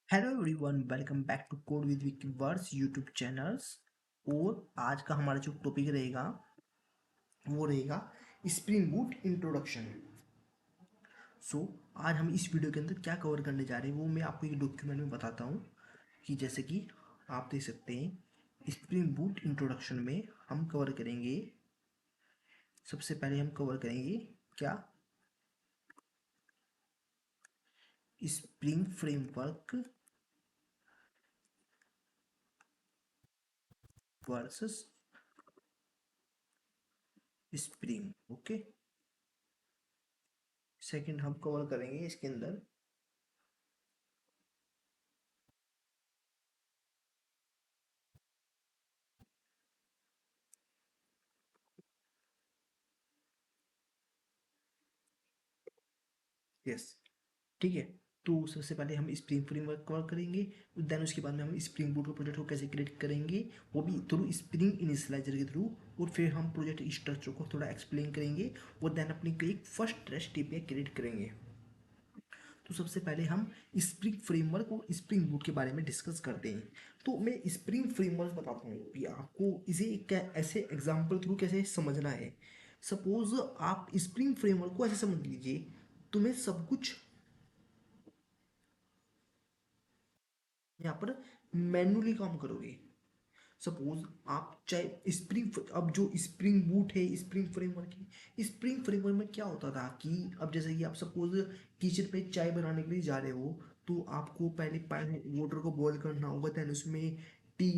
Hello everyone, welcome back to code with Vicky words YouTube channels. और आज का हमारा जो टॉपिक रहेगा वो रहेगा स्प्रिंग बूट इंट्रोडक्शन। सो आज हम इस वीडियो के अंदर क्या कवर करने जा रहे हैं वो मैं आपको एक डॉक्यूमेंट में बताता हूँ। कि जैसे कि आप देख सकते हैं, स्प्रिंग बूट इंट्रोडक्शन में हम कवर करेंगे। सबसे पहले हम कवर करेंगे क्या, spring framework versus spring. Okay, second हम कवर करेंगे इसके अंदर यस, ठीक है। तो सबसे पहले हम स्प्रिंग फ्रेमवर्क कवर करेंगे। देन उसके बाद में हम स्प्रिंग बूट के प्रोजेक्ट को कैसे क्रिएट करेंगे, वो भी थ्रू स्प्रिंग इनिशियलाइजर के थ्रू। और फिर हम प्रोजेक्ट स्ट्रक्चर को थोड़ा एक्सप्लेन करेंगे और देन अपनी एक फर्स्ट रेस्ट एपीआई क्रिएट करेंगे। तो सबसे पहले हम स्प्रिंग फ्रेमवर्क और स्प्रिंग बूट के बारे में डिस्कस करते हैं। तो मैं स्प्रिंग फ्रेमवर्क बताता हूँ कि आपको इसे ऐसे एग्जाम्पल थ्रू कैसे समझना है। सपोज आप स्प्रिंग फ्रेमवर्क को ऐसे समझ लीजिए, तुम्हें सब कुछ यहाँ पर मैनुअली काम करोगे। सपोज आप चाहे अब जो स्प्रिंग बूट है, स्प्रिंग फ्रेमवर्क है, स्प्रिंग फ्रेमवर्क में क्या होता था कि अब जैसे कि आप सपोज किचन पे चाय बनाने के लिए जा रहे हो, तो आपको पहले पानी वाटर को बॉईल करना होगा। देन उसमें टी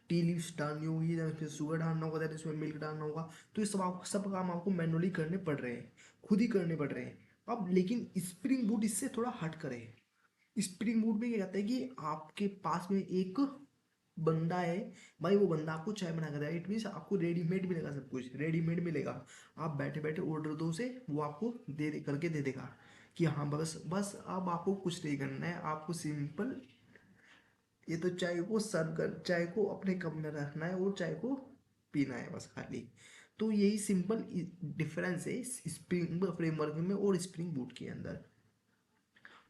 टी लीव्स डालनी होगी, देन उसमें शुगर डालना होगा, देन उसमें मिल्क डालना होगा। तो ये सब काम आपको मैनुअली करने पड़ रहे हैं, खुद ही करने पड़ रहे हैं। अब लेकिन स्प्रिंग बूट इससे थोड़ा हट करे। स्प्रिंग बूट में क्या कहता है कि आपके पास में एक बंदा है, भाई वो बंदा आपको चाय बना कर देगा। इट मीन्स आपको रेडीमेड मिलेगा, सब कुछ रेडीमेड मिलेगा। आप बैठे बैठे ऑर्डर दो उसे, वो आपको करके दे देगा। कि हाँ, बस बस अब आपको कुछ नहीं करना है, आपको सिंपल ये तो चाय को सर्व कर, चाय को अपने कप में रखना है और चाय को पीना है बस खाली। तो यही सिंपल डिफरेंस है स्प्रिंग फ्रेमवर्क में और स्प्रिंग बूट के अंदर।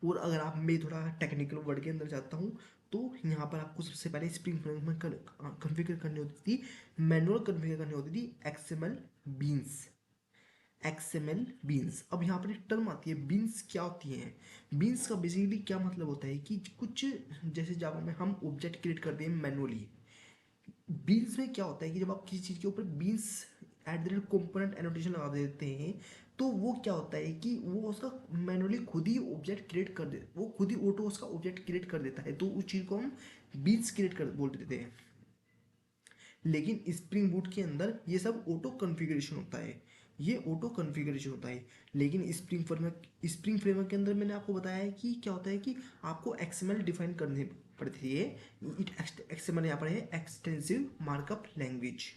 और अगर आप मैं थोड़ा टेक्निकल वर्ड के अंदर जाता हूँ, तो यहाँ पर आपको सबसे पहले स्प्रिंग फ्रेमवर्क में कन्फिगर करनी होती थी, मैनुअल कन्फिगर करनी होती थी एक्सएमएल बीन्स। एक्सएमएल बीन्स, अब यहाँ पर एक टर्म आती है बीन्स, क्या होती हैं। बीन्स का बेसिकली क्या मतलब होता है कि कुछ जैसे जावा में हम ऑब्जेक्ट क्रिएट करते हैं मैनुअली। बीन्स में क्या होता है कि जब आप किसी चीज़ के ऊपर beans at the rate component annotation लगा देते हैं, तो वो क्या होता है कि वो उसका मैनुअली खुद ही ऑब्जेक्ट क्रिएट कर दे, वो खुद ही ऑटो उसका ऑब्जेक्ट क्रिएट कर देता है। तो उस चीज़ को हम बीन्स क्रिएट कर बोल देते हैं। लेकिन स्प्रिंग बूट के अंदर ये सब ऑटो कॉन्फ़िगरेशन होता है, ये ऑटो कॉन्फ़िगरेशन होता है। लेकिन स्प्रिंग फ्रेमवर्क के अंदर मैंने आपको बताया है कि क्या होता है कि आपको एक्सएमएल डिफाइन करनी पड़ती है। एक्सएमएल यहाँ पर है एक्सटेंसिव मार्कअप लैंग्वेज।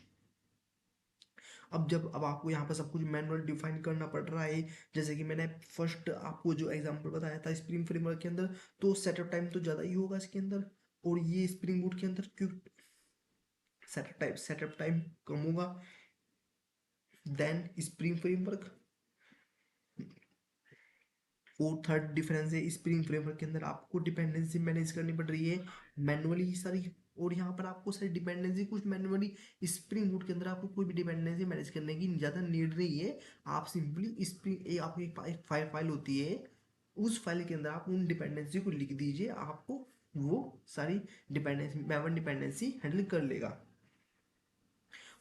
अब आपको यहाँ पर सब कुछ मैनुअल डिफाइन करना पड़ रहा है। जैसे कि मैंने फर्स्ट आपको जो एग्जांपल बताया था स्प्रिंग फ्रेमवर्क के अंदर, तो सेटअप टाइम तो ज़्यादा ही होगा इसके अंदर। और ये स्प्रिंग बूट के अंदर क्यों सेटअप टाइम कम होगा देन स्प्रिंग फ्रेमवर्क। और थर्ड डिफरेंस है, स्प्रिंग फ्रेमवर्क के अंदर आपको डिपेंडेंसी मैनेज करनी पड़ रही है मैनुअली ही सारी। और यहाँ पर आपको सारी डिपेंडेंसी कुछ मैनुअली, स्प्रिंग बूट के अंदर आपको कोई भी डिपेंडेंसी मैनेज करने की ज़्यादा नीड नहीं है। आप सिंपली आपकी एक फाइल होती है, उस फाइल के अंदर आप उन डिपेंडेंसी को लिख दीजिए, आपको वो सारी डिपेंडेंसी मैवन डिपेंडेंसी हैंडल कर लेगा।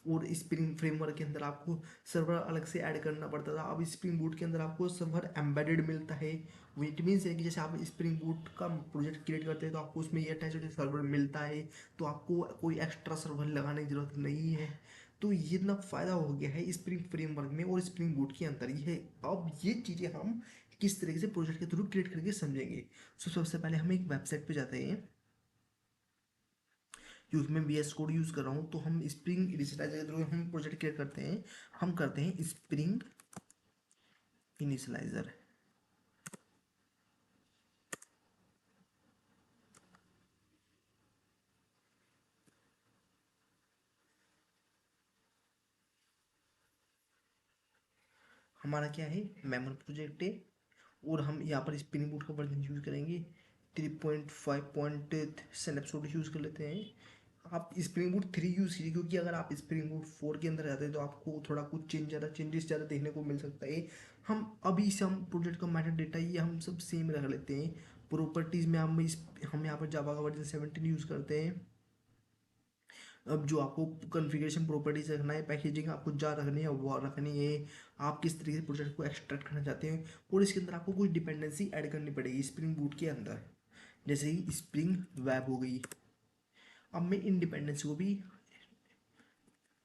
और स्प्रिंग फ्रेमवर्क के अंदर आपको सर्वर अलग से ऐड करना पड़ता था। अब स्प्रिंग बूट के अंदर आपको सर्वर एम्बेडेड मिलता है। इट मीन्स है कि जैसे आप स्प्रिंग बूट का प्रोजेक्ट क्रिएट करते हैं तो आपको उसमें ये अटैच सर्वर मिलता है, तो आपको कोई एक्स्ट्रा सर्वर लगाने की जरूरत नहीं है। तो ये इतना फ़ायदा हो गया है स्प्रिंग फ्रेमवर्क में और स्प्रिंग बूट के अंदर ये। अब ये चीज़ें हम किस तरीके से प्रोजेक्ट के थ्रू क्रिएट करके समझेंगे। सो सबसे पहले हम एक वेबसाइट पे जाते हैं, यूज में VS कोड यूज़ कर रहा हूँ। तो हम स्प्रिंग इनिशियलाइजर के थ्रू हम प्रोजेक्ट क्रिएट करते हैं। हम करते हैं स्प्रिंग इनिशियलाइजर। हमारा क्या है, मेमोरी प्रोजेक्ट है। और हम यहाँ पर स्प्रिंग बूट का वर्जन यूज़ करेंगे 3.5 स्नैपशॉट यूज़ कर लेते हैं। आप स्प्रिंग बूट 3 यूज़ कीजिए, क्योंकि अगर आप स्प्रिंग बूट 4 के अंदर जाते हैं तो आपको थोड़ा कुछ चेंजेस ज़्यादा देखने को मिल सकता है। हम अभी से हम प्रोजेक्ट का मेटा डेटा ये हम सब सेम रख लेते हैं। प्रॉपर्टीज़ में हम यहाँ पर जावा का वर्जन 17 यूज़ करते हैं। अब जो आपको कॉन्फ़िगरेशन प्रॉपर्टीज रखना है, पैकेजिंग आपको जा रखनी है वो रखनी है। आप किस तरीके से प्रोजेक्ट को एक्सट्रैक्ट करना चाहते हैं, और इसके अंदर आपको कुछ डिपेंडेंसी ऐड करनी पड़ेगी स्प्रिंग बूट के अंदर, जैसे ही स्प्रिंग वेब हो गई। अब मैं इन डिपेंडेंसी को भी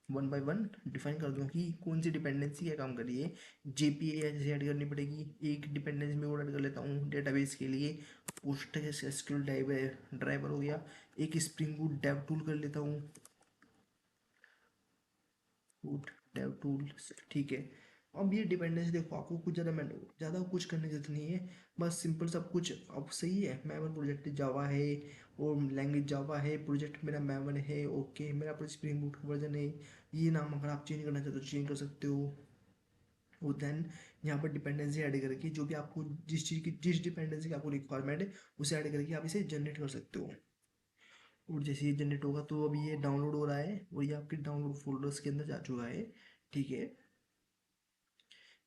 वन बाय वन डिफाइन कर दूँ कि कौन सी डिपेंडेंसी क्या काम करिए। जेपीए जैसे ऐड करनी पड़ेगी, एक डिपेंडेंसी में और ऐड कर लेता हूँ डेटाबेस के लिए, पोस्ट एसक्यूएल ड्राइवर हो गया। एक स्प्रिंग बूट डेव टूल कर लेता हूँ, बूट डेव टूल, ठीक है। अब ये डिपेंडेंसी देखो, आपको कुछ ज़्यादा कुछ करने की जरूरत नहीं है। बस सिंपल सब कुछ अब सही है। मैवन प्रोजेक्ट जावा है और लैंग्वेज जावा है, प्रोजेक्ट मेरा मैवन है, ओके। मेरा स्प्रिंग बूट का वर्जन है। ये नाम अगर आप चेंज करना चाहते हो तो चेंज कर सकते हो। और देन यहाँ पर डिपेंडेंसी ऐड करके, जो भी आपको जिस डिपेंडेंसी का आपको रिक्वायरमेंट है उसे ऐड करके आप इसे जनरेट कर सकते हो। और जैसे ये जनरेट होगा तो अभी ये डाउनलोड हो रहा है और ये आपके डाउनलोड फोल्डर्स के अंदर जा चुका है, ठीक है।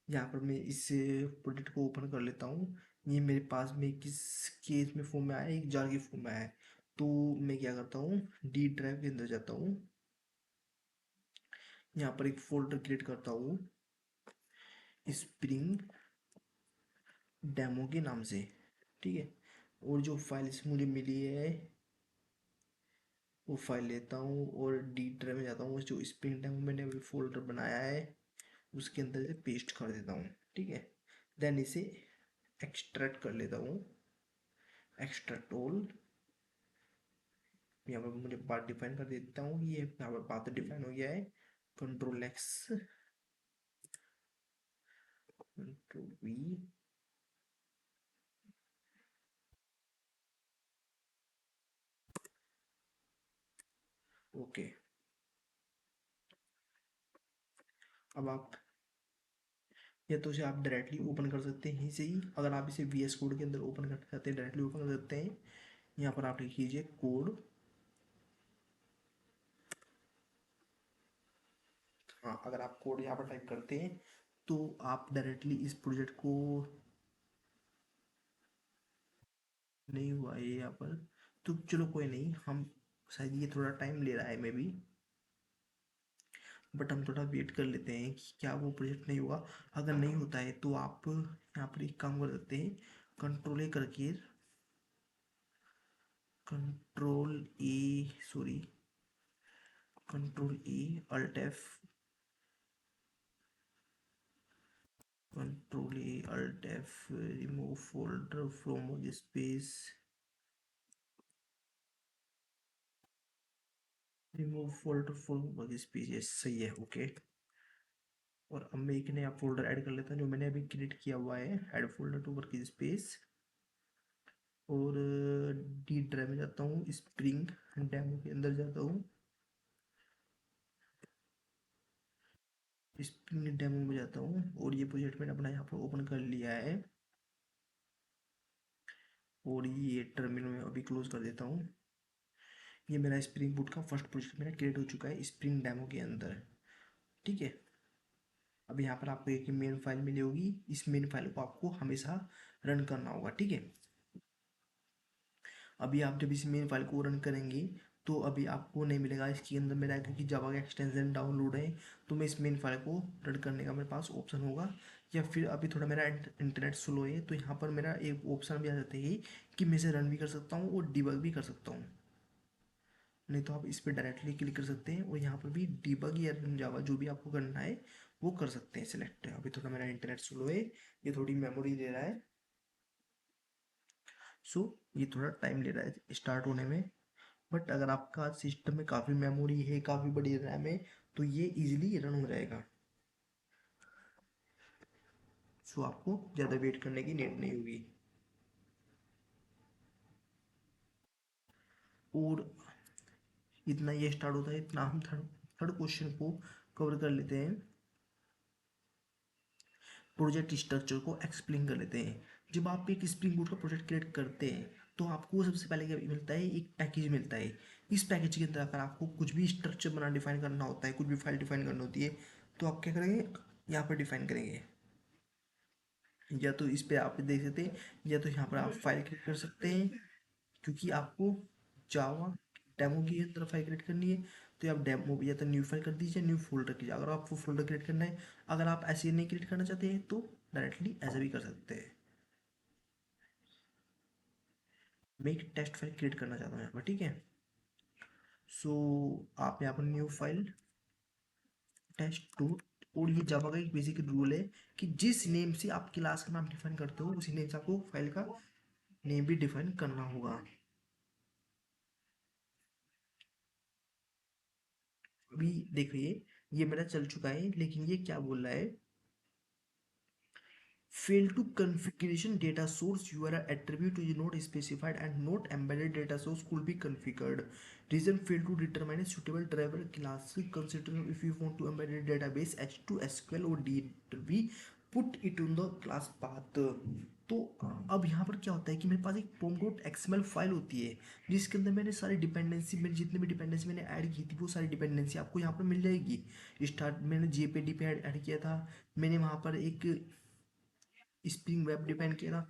यहाँ पर मैं इस प्रोजेक्ट को ओपन कर लेता हूँ। ये मेरे पास में किस केस में फॉर्म में आया है, एक जार के फॉर्म में आया है। तो मैं क्या करता हूँ, डी ड्राइव के अंदर जाता हूँ, यहाँ पर एक फोल्डर क्रिएट करता हूँ स्प्रिंग डेमो के नाम से, ठीक है। और जो फाइल मुझे मिली है वो फाइल लेता हूँ और डी ड्राइव में जाता हूँ, जो स्प्रिंग डेमो मैंने अभी फोल्डर बनाया है उसके अंदर से पेस्ट कर देता हूँ, ठीक है। देन इसे एक्सट्रैक्ट कर लेता हूँ, एक्सट्रैक्ट ऑल। यहाँ पर मुझे पाथ डिफाइन कर देता हूँ, ये यहाँ पर पाथ डिफाइन हो गया है। Control x, control we, okay. अब आप या तो इसे आप डायरेक्टली ओपन कर सकते हैं यहीं से ही, अगर आप इसे वी एस कोड के अंदर ओपन करना चाहते हैं डायरेक्टली ओपन कर सकते हैं। यहाँ पर आप लिख लीजिए कोड, हाँ अगर आप कोड यहाँ पर टाइप करते हैं तो आप डायरेक्टली इस प्रोजेक्ट को, नहीं हुआ ये यहाँ पर, तो चलो कोई नहीं, हम शायद ये थोड़ा टाइम ले रहा है मे बी, बट हम थोड़ा वेट कर लेते हैं कि क्या वो प्रोजेक्ट नहीं हुआ। अगर नहीं होता है तो आप यहाँ पर एक काम कर सकते हैं, कंट्रोल ए करके, control A, sorry, control A alt F, control A alt F, remove folder from work space, remove folder from work space, ये सही है, ओके। और अब मैं एक नया फोल्डर ऐड कर लेता हूँ जो मैंने अभी क्रिएट किया हुआ है, add folder to work space. और डी ड्राइव में जाता हूँ, स्प्रिंग डेमो के अंदर जाता हूँ, स्प्रिंग डेमो में जाता हूँ और ये प्रोजेक्ट मैंने अपना यहाँ पर ओपन कर लिया है। और ये टर्मिनल में अभी क्लोज कर देता हूँ। ये मेरा स्प्रिंग बूट का फर्स्ट प्रोजेक्ट मेरा क्रिएट हो चुका है स्प्रिंग डेमो के अंदर, ठीक है। अब यहाँ पर आपको एक मेन फाइल मिली होगी, इस मेन फाइल को आपको हमेशा रन करना होगा, ठीक है। अभी आप जब इस मेन फाइल को रन करेंगे तो अभी आपको नहीं मिलेगा इसके अंदर मेरा, क्योंकि जावा का एक्सटेंशन डाउनलोड है। तो मैं इस मेन फाइल को रन करने का मेरे पास ऑप्शन होगा, या फिर अभी थोड़ा मेरा इंटरनेट स्लो है तो यहाँ पर मेरा एक ऑप्शन भी आ जाता है कि मैं इसे रन भी कर सकता हूँ और डिबग भी कर सकता हूँ। नहीं तो आप इस पर डायरेक्टली क्लिक कर सकते हैं और यहाँ पर भी डिबग या रन जावा जो भी आपको करना है वो कर सकते हैं सिलेक्ट। अभी थोड़ा मेरा इंटरनेट स्लो है, ये थोड़ी मेमोरी ले रहा है, सो ये थोड़ा टाइम ले रहा है स्टार्ट होने में। बट अगर आपका सिस्टम में काफ़ी मेमोरी है, काफ़ी बड़ी रैम है, तो ये इजीली रन हो जाएगा। सो आपको ज़्यादा वेट करने की नीड नहीं होगी। और इतना ये स्टार्ट होता है, इतना हम थर्ड थर्ड क्वेश्चन को कवर कर लेते हैं, प्रोजेक्ट स्ट्रक्चर को एक्सप्लेन कर लेते हैं। जब आप एक स्प्रिंग बूट का प्रोजेक्ट क्रिएट करते हैं तो आपको सबसे पहले क्या मिलता है, एक पैकेज मिलता है। इस पैकेज के अंदर अगर आपको कुछ भी स्ट्रक्चर बना डिफाइन करना होता है, कुछ भी फाइल डिफाइन करनी होती है, तो आप क्या करेंगे, यहाँ पर डिफाइन करेंगे। या तो इस पे आप देख सकते हैं, या तो यहाँ पर आप फाइल क्रिएट कर सकते हैं, क्योंकि आपको जावा डेमो की अंदर फाइल क्रिएट करनी है। तो आप डेमो या तो न्यू फाइल कर दीजिए, न्यू फोल्डर कीजिए अगर आपको फोल्डर क्रिएट करना है। अगर आप ऐसे नहीं क्रिएट करना चाहते हैं तो डायरेक्टली ऐसा भी कर सकते हैं। मैं एक टेस्ट फाइल क्रिएट करना चाहता हूँ यहाँ पर, ठीक है। सो आप यहाँ पर न्यू फाइल टेस्ट टू, और ये जावा का एक बेसिक रूल है कि जिस नेम से आप क्लास का नाम डिफाइन करते हो उसी नेम से आपको फाइल का नेम भी डिफाइन करना होगा। अभी देखिए ये मेरा चल चुका है, लेकिन ये क्या बोल रहा है, fail to configuration data source URL attribute is not specified and not embedded data source could be configured. Reason fail to determine a suitable driver class. Consider if you want to embed a database H2SQL or DB, put it on the class path. तो अब यहाँ पर क्या होता है कि मेरे पास एक pom.xml फाइल होती है, जिसके अंदर मैंने सारी डिपेंडेंसी, मैंने जितने भी डिपेंडेंसी मैंने ऐड की थी वो सारी डिपेंडेंसी आपको यहाँ पर मिल जाएगी। स्टार्ट मैंने जेपीडी पे ऐड किया था, मैंने वहाँ पर एक स्प्रिंग वेब डिफाइन किया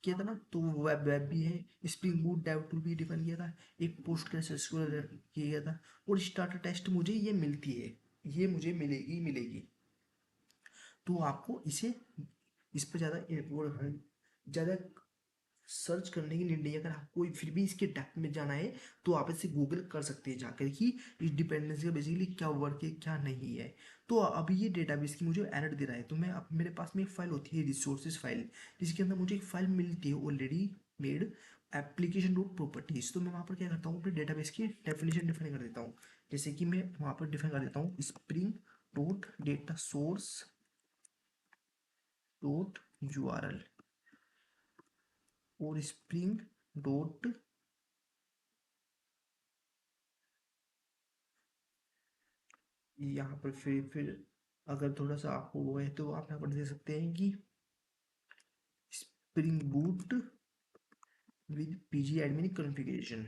था ना, तो वो वेब भी है। स्प्रिंग बूट डेव टूल भी डिफाइन किया था, एक पोस्ट ग्रेसक्यूएल किया गया था। और स्टार्टर टेस्ट मुझे ये मिलती है, ये मुझे मिलेगी मिलेगी। तो आपको इसे इस पर ज़्यादा सर्च करने की नीड नहीं है। अगर आपको फिर भी इसके डेप्थ में जाना है तो आप इसे गूगल कर सकते हैं जाकर कि इस डिपेंडेंसी का बेसिकली क्या वर्क है क्या नहीं है। तो अभी ये डेटाबेस की मुझे एरर दे रहा है, तो मैं अब मेरे पास में एक फाइल होती है रिसोर्सेज फाइल, जिसके अंदर मुझे एक फाइल मिलती है already made, application dot properties. तो मैं वहाँ पर क्या करता हूँ, अपने डेटाबेस की डेफिनेशन डिफाइन कर देता हूँ। जैसे कि मैं वहाँ पर डिफाइन कर देता हूँ spring dot data source dot URL और स्प्रिंग डॉट, यहाँ पर फिर अगर थोड़ा सा आपको वो है तो आप यहाँ पर दे सकते हैं कि spring boot with PG admin configuration.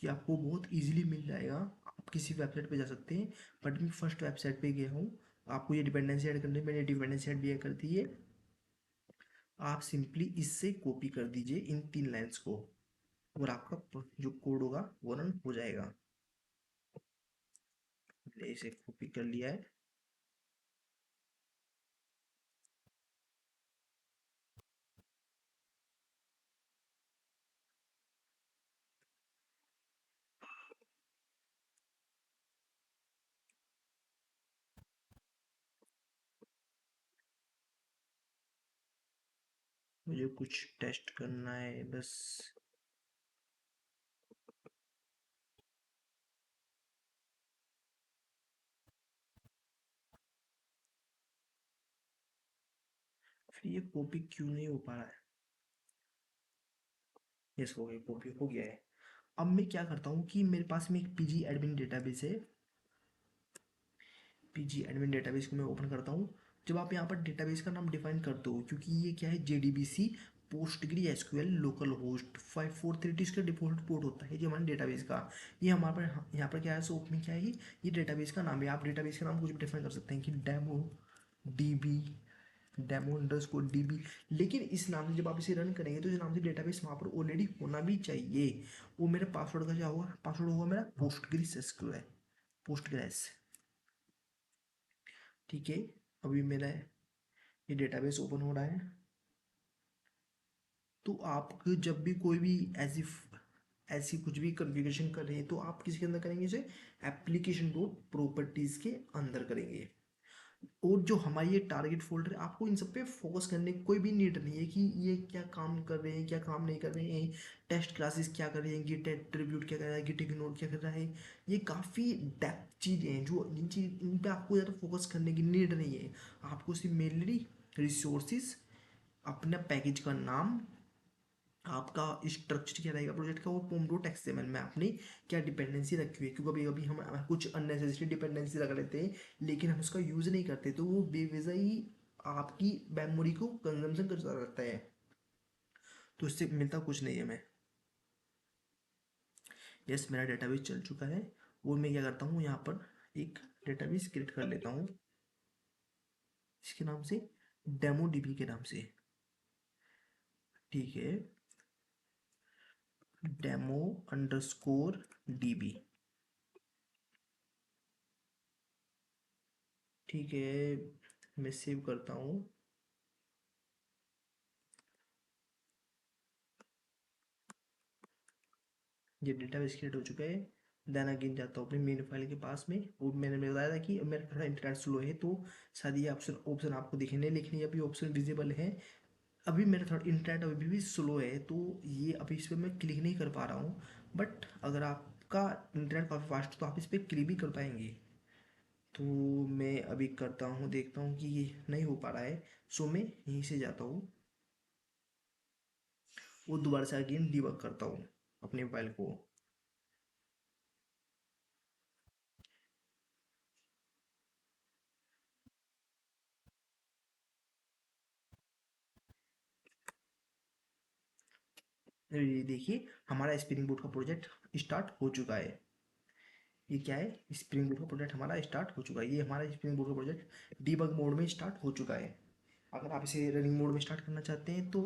ये आपको बहुत इजीली मिल जाएगा, आप किसी वेबसाइट पे जा सकते हैं। बट मैं फर्स्ट वेबसाइट पे गया हूँ, आपको ये डिपेंडेंसी ऐड करनी है, मैंने डिपेंडेंसी ऐड भी ऐड कर दी है। आप सिंपली इससे कॉपी कर दीजिए इन 3 लाइन्स को, और आपका जो कोड होगा वो रन हो जाएगा। मैंने इसे कॉपी कर लिया है। मुझे कुछ टेस्ट करना है बस। फिर ये कॉपी क्यों नहीं हो पा रहा है। यस हो गया, कॉपी हो गया है। अब मैं क्या करता हूँ कि मेरे पास में एक पीजी एडमिन डेटाबेस है, पीजी एडमिन डेटाबेस को मैं ओपन करता हूँ। जब आप यहाँ पर डेटाबेस का नाम डिफाइन करते हो, क्योंकि ये क्या है JDBC Postgre SQL local host 543 इसका डिफॉल्ट पोर्ट होता है, जो हमारे डेटाबेस का। ये हमारे पर यहाँ पर क्या है, सो ओपनिंग क्या है, ये डेटाबेस का नाम है। आप डेटाबेस का नाम कुछ भी डिफाइन कर सकते हैं कि डेमो DB, डेमो_DB। लेकिन इस नाम से जब आप इसे रन करेंगे तो इस नाम से डेटाबेस वहाँ पर ऑलरेडी होना भी चाहिए। वो मेरे पासवर्ड का क्या होगा, पासवर्ड होगा मेरा पोस्टग्रिस एसक्यूएल, पोस्टग्रेस, ठीक है। अभी मेरा ये डेटाबेस ओपन हो रहा है। तो आप जब भी कोई भी ऐसी कुछ भी कॉन्फ़िगरेशन कर रहे हैं तो आप किसके अंदर करेंगे इसे, एप्लीकेशन डॉट प्रॉपर्टीज़ के अंदर करेंगे। और जो हमारी ये टारगेट फोल्डर है, आपको इन सब पे फोकस करने की कोई भी नीड नहीं है कि ये क्या काम कर रहे हैं क्या काम नहीं कर रहे हैं, टेस्ट क्लासेस क्या कर रहे हैं, गिट एट्रीब्यूट क्या कर रहा है, गिट इग्नोर क्या कर रहा है। ये काफ़ी डेप्थ चीज़ें हैं जो इन पे आपको ज़्यादा फोकस करने की नीड नहीं है। आपको सिर्फ मेनली रिसोर्सिस, अपना पैकेज का नाम, आपका स्ट्रक्चर क्या रहेगा प्रोजेक्ट का, वो pom.xml में आपने क्या डिपेंडेंसी रखी हुई है। क्योंकि कभी कभी हम कुछ अननेसेसरी डिपेंडेंसी रख लेते हैं लेकिन हम उसका यूज़ नहीं करते, तो वो बेवजह ही आपकी मेमोरी को कंजम्पशन करता रहता है, तो इससे मिलता कुछ नहीं है मैं। यस, मेरा डेटाबेस चल चुका है, और मैं क्या करता हूँ यहाँ पर एक डेटाबेस क्रिएट कर लेता हूँ इसके नाम से, डेमो डीबी के नाम से। ठीक है, डेमो अंडरस्कोर डीबी। ठीक है, मैं सेव करता हूँ। ये डेटाबेस क्रिएट हो चुका है। देन अगेन जाता हूँ अपनी मेन फाइल के पास में, और मैंने बताया था कि मेरा थोड़ा इंटरनेट स्लो है, तो शायद ये ऑप्शन ऑप्शन आपको दिखे नहीं, लेकिन ये अभी ऑप्शन विजिबल है। अभी मेरा थोड़ा इंटरनेट अभी भी स्लो है, तो ये अभी इस पर मैं क्लिक नहीं कर पा रहा हूँ। बट अगर आपका इंटरनेट काफ़ी फास्ट, तो आप इस पर क्लिक भी कर पाएंगे। तो मैं अभी करता हूँ, देखता हूँ कि ये नहीं हो पा रहा है। सो मैं यहीं से जाता हूँ, वो दोबारा से अगेन डिबग करता हूँ अपने मोबाइल को। ये देखिए, हमारा स्प्रिंग बूट का प्रोजेक्ट स्टार्ट हो चुका है। ये क्या है, स्प्रिंग बूट का प्रोजेक्ट हमारा स्टार्ट हो चुका है। ये हमारा स्प्रिंग बूट का प्रोजेक्ट डीबग मोड में स्टार्ट हो चुका है। अगर आप इसे रनिंग मोड में स्टार्ट करना चाहते हैं तो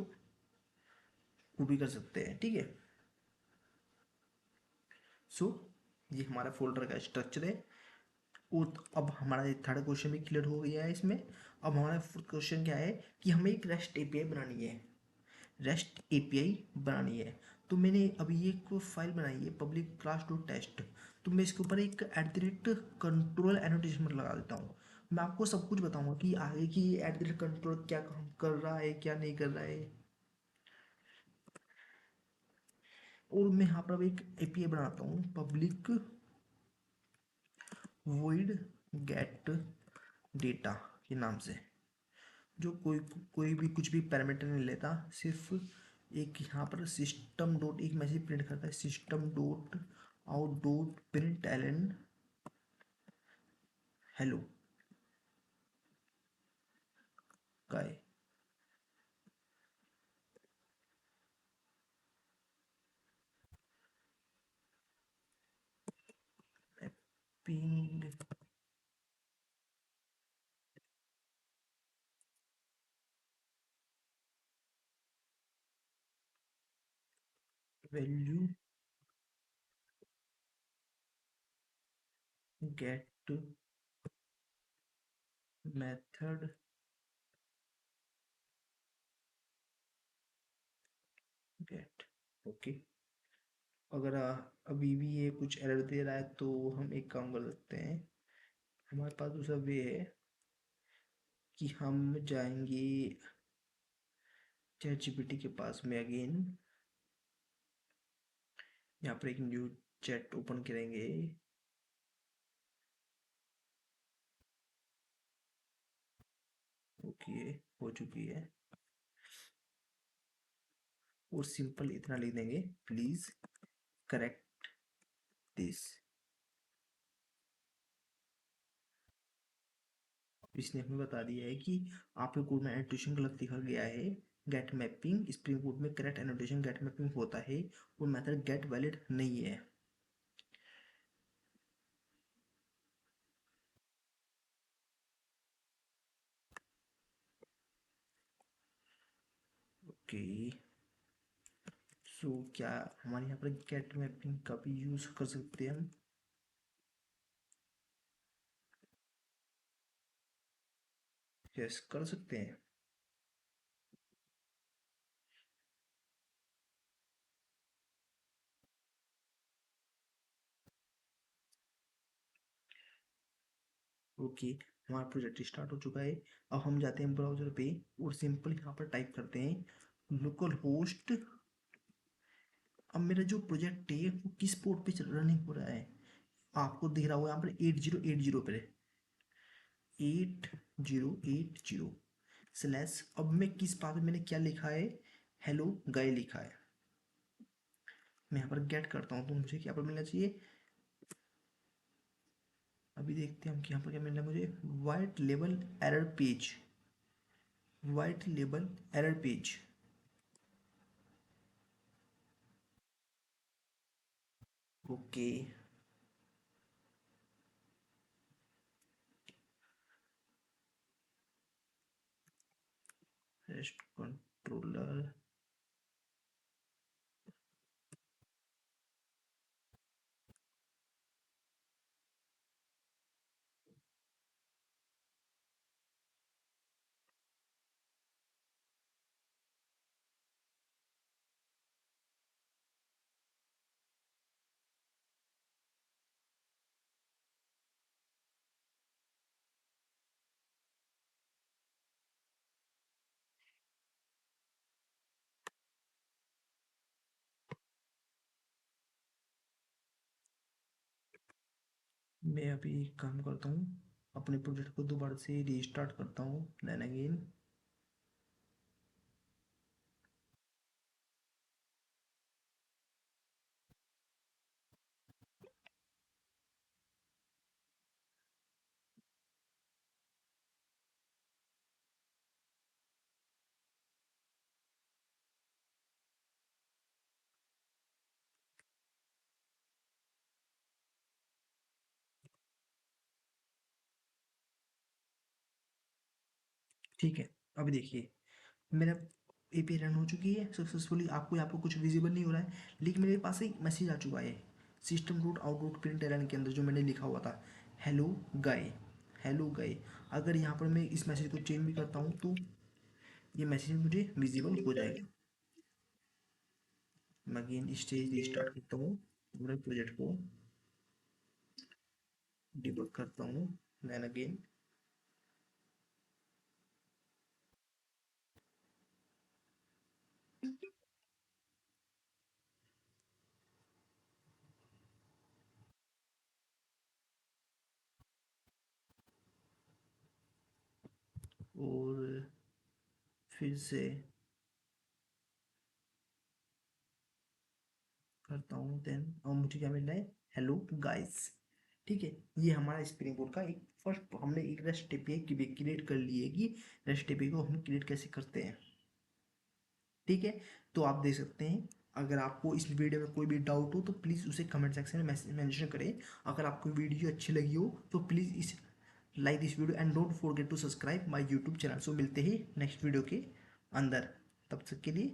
वो भी कर सकते हैं, ठीक है। सो ये हमारा फोल्डर का स्ट्रक्चर है। और अब हमारा ये थर्ड क्वेश्चन भी क्लियर हो गया है इसमें। अब हमारा फोर्थ क्वेश्चन क्या है कि हमें एक रेस्ट एपीआई बनानी है। रेस्ट एपीआई बनानी है, तो मैंने अभी एक फाइल बनाई है, पब्लिक क्लास डॉट टेस्ट। तो मैं इसके ऊपर एक at the rate control annotation लगा देता हूँ। मैं आपको सब कुछ बताऊंगा कि आगे की एट द रेट कंट्रोल क्या काम कर रहा है, क्या नहीं कर रहा है। और मैं यहाँ पर अब एक एपीआई बनाता हूँ, पब्लिक वॉइड गेट डेटा के नाम से, जो कोई कोई भी कुछ भी पैरामीटर नहीं लेता, सिर्फ एक यहाँ पर सिस्टम डॉट एक मैसेज प्रिंट करता है, system dot out dot print ln hello का है। Mapping value get method get. Okay, अगर अभी भी ये कुछ एरर दे रहा है, तो हम एक काम कर सकते हैं। हमारे पास दूसरा वे है कि हम जाएंगे चैट जीपीटी के पास में अगेन। यहाँ पर एक न्यू चैट ओपन करेंगे। ओके, हो चुकी है। और सिंपल इतना लिख देंगे, प्लीज करेक्ट दिस। इसने हमें बता दिया है कि आपके कोड में एनोटेशन गलत लिखा गया है। गेट मैपिंग स्प्रिंग बूट में करेक्ट एनोटेशन गेट मैपिंग होता है, वो मेथड गेट वैलिड नहीं है। ओके, सो क्या हमारे यहाँ पर गेट मैपिंग का भी यूज कर सकते हैं हम? यस, कर सकते हैं। ओके, हमारा प्रोजेक्ट स्टार्ट हो चुका है। अब हम जाते हैं ब्राउज़र पे, और सिंपल यहाँ पर टाइप करते हैं लोकल होस्ट। अब मेरा जो प्रोजेक्ट है वो किस पोर्ट पे चल रनिंग हो रहा है, आपको दिख रहा होगा यहाँ पर 8080 पे, 8080 स्लैश। अब मैं किस पाथ में, मैंने क्या लिखा है, हेलो गाय लिखा है। मैं यहाँ पर गेट करता हूँ, तो मुझे क्या पर मिलना चाहिए। अभी देखते हैं हम कि यहाँ पर क्या मिलना है मुझे, white level error page. White label error page. Okay. Rest controller. मैं अभी एक काम करता हूँ, अपने प्रोजेक्ट को दोबारा से रीस्टार्ट करता हूँ, देन अगेन। ठीक है, अभी देखिए मेरा एपीआई रन हो चुकी है सक्सेसफुली। आपको यहाँ पर कुछ विजिबल नहीं हो रहा है, लेकिन मेरे पास एक मैसेज आ चुका है system root output print error के अंदर, जो मैंने लिखा हुआ था हेलो गाय, हेलो गाय। अगर यहाँ पर मैं इस मैसेज को चेंज भी करता हूँ तो ये मैसेज मुझे विजिबल हो जाएगा। मैं अगेन स्टेज रिस्टार्ट करता हूँ, पूरे प्रोजेक्ट को डिबग करता हूँ, देन अगेन। और फिर से करता हूँ, देन और मुझे क्या मिल रहा है, हेलो गाइस। ठीक है, ये हमारा स्प्रिंग बोर्ड का एक फर्स्ट, हमने एक रेस्ट एपीआई क्रिएट कर ली है कि रेस्ट एपीआई को हम क्रिएट कैसे करते हैं। ठीक है, तो आप देख सकते हैं। अगर आपको इस वीडियो में कोई भी डाउट हो तो प्लीज़ उसे कमेंट सेक्शन में मैसेज मेंशन करें। अगर आपको वीडियो अच्छी लगी हो तो प्लीज़ इस like this video and don't forget to subscribe my YouTube channel. So मिलते ही नेक्स्ट वीडियो के अंदर, तब तक के लिए